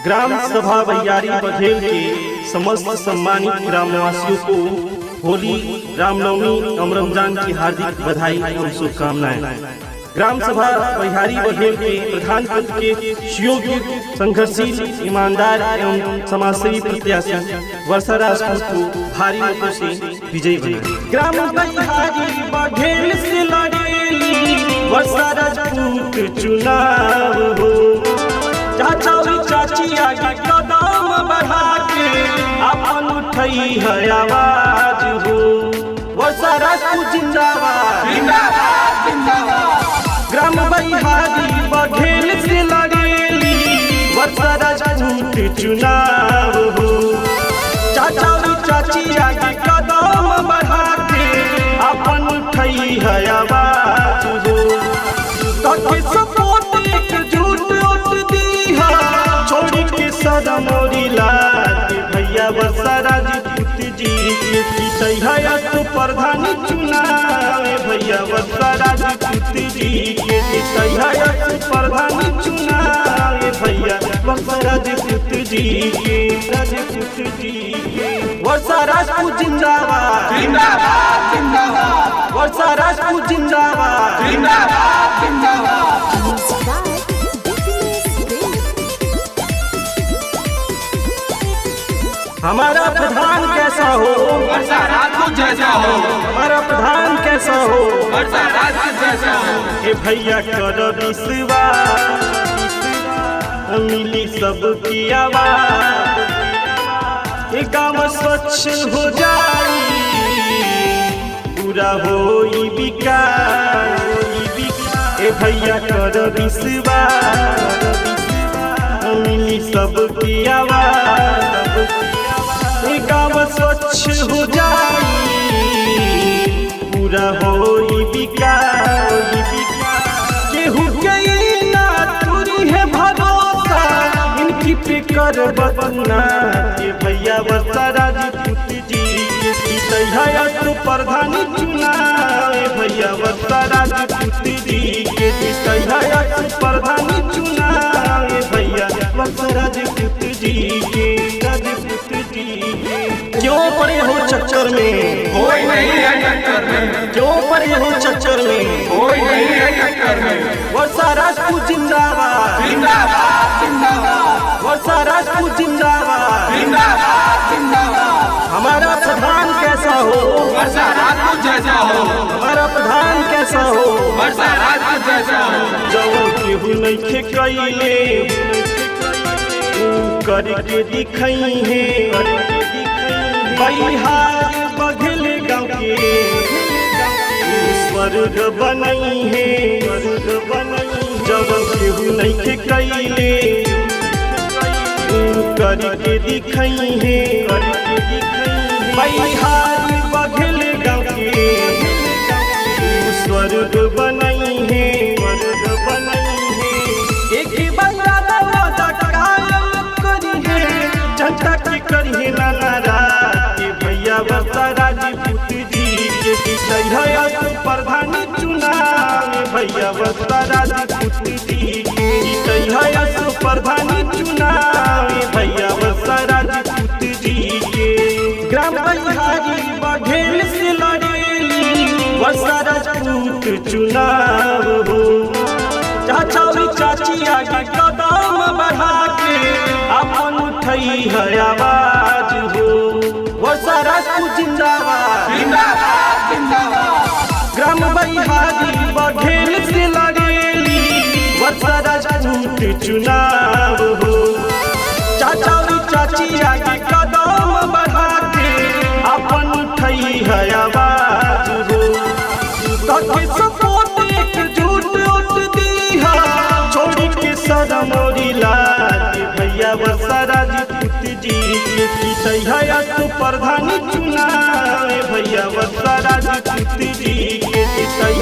Gram सभा बहियारी बघेल के समस्त सम्मानित ग्रामवासियों को होली, रामनवमी एवं रमजान की हार्दिक बधाई एवं शुभकामनाएं। ग्राम सभा बहियारी बघेल के प्रधान पद के सुयोग्य, संघर्षशील, ईमानदार एवं समाजसेवी प्रत्याशी वर्षा राजपूत को भारी मतों से विजयी बना। ग्राम बहियारी बघेल से लड़ेली वर्षा राजपूत चुनाव हो। चाचा चाची आगे कदम बढ़ा के अपन उठई है आवाज हो। वर्षा राजपूत जिंदाबाद जिंदाबाद जिंदाबाद। ग्राम बहियारी बघेल से लड़ेली वर्षा राजपूत चुनाव हो। चाचा चाची आगे कदम बढ़ा के अपन उठई है आवाज हो। सपोर्ट एकजुट छोड़ी के सदा मोरी लात भैया वर्षा राजपूत जी के जीतै तो प्रधान चुनाव। भैया वर्षा राजपूत जी के जीतै तो प्रधान चुनाव। भैया वर्षा राजपूत जी के वर्षा राजपूत जिंदाबाद जिंदाबाद जिंदाबाद। वर्षा राजपूत जिंदाबाद जिंदाबाद जिंदाबाद। हमारा प्रधान कैसा हो वर्षा राजपूत जैसा हो। हमारा प्रधान कैसा हो वर्षा राजपूत जैसा हो। ए भैया कर विश्वास मिली सबकी आवाज। ए गाँव स्वच्छ हो जाई पूरा होई विकास। ए भैया कर विश्वास मिली सबकी आवाज। गाँव स्वच्छ हो जाई पूरा होई विकास। केहू के ना तुरी है भरोसा इनकी पे कर बदना। के भैया वर्षा राजपूत जी के जीतै तो प्रधान चुनाव। भैया वर्षा राजपूत जी के जीतै तो प्रधान चुनाव। भैया वर्षा राजपूत जी के क्यों पड़े हो चक्कर में कोई नहीं है टक्कर में। क्यों पड़े हो चक्कर में कोई नहीं है टक्कर में। वर्षा राजपूत जिंदाबाद जिंदाबाद जिंदाबाद। वर्षा राजपूत जिंदाबाद जिंदाबाद जिंदाबाद। हमारा प्रधान कैसा हो वर्षा राजपूत जैसा हो। हमारा प्रधान कैसा हो वर्षा राजपूत जैसा हो। जब केहू नहीं कैले करके दिखाई है। बहियारी बघेल गाँव के स्वर्ग बनई है। जब केहू नहीं कैले करके दिखाई है। बहियारी बघेल गाँव के स्वर्ग बनई है। एक बंदा जनता की करिए नाराज। भैया वर्षा राजपूत जी के जीतै तो प्रधान चुनाव। भैया वर्षा राजपूत जी के जीतै तो प्रधान चुनाव। भैया वर्षा राजपूत जी के ग्राम बहियारी बघेल से लड़ेली वर्षा राजपूत चुनाव हो। चाचा चाची आगे कदम बढ़ा के अपन उठई है आवाज हो। वर्षा राजपूत जिंदाबाद जिंदाबाद जिंदाबाद। ग्राम बहियारी बघेल से लड़ेली वर्षा राजपूत चुनाव हो। चाचा चाची आगे कदम बढ़ा के अपन उठई है आवाज हो। सपोर्ट एकजुट छोड़ी के सदा मोरी लात भैया वर्षा राजपूत जी के जीतै तो प्रधान चुनाव। भैया वर्षा राजपूत जी के जीतै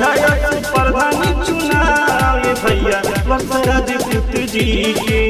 तो प्रधान चुनाव। भैया वर्षा राजपूत जी के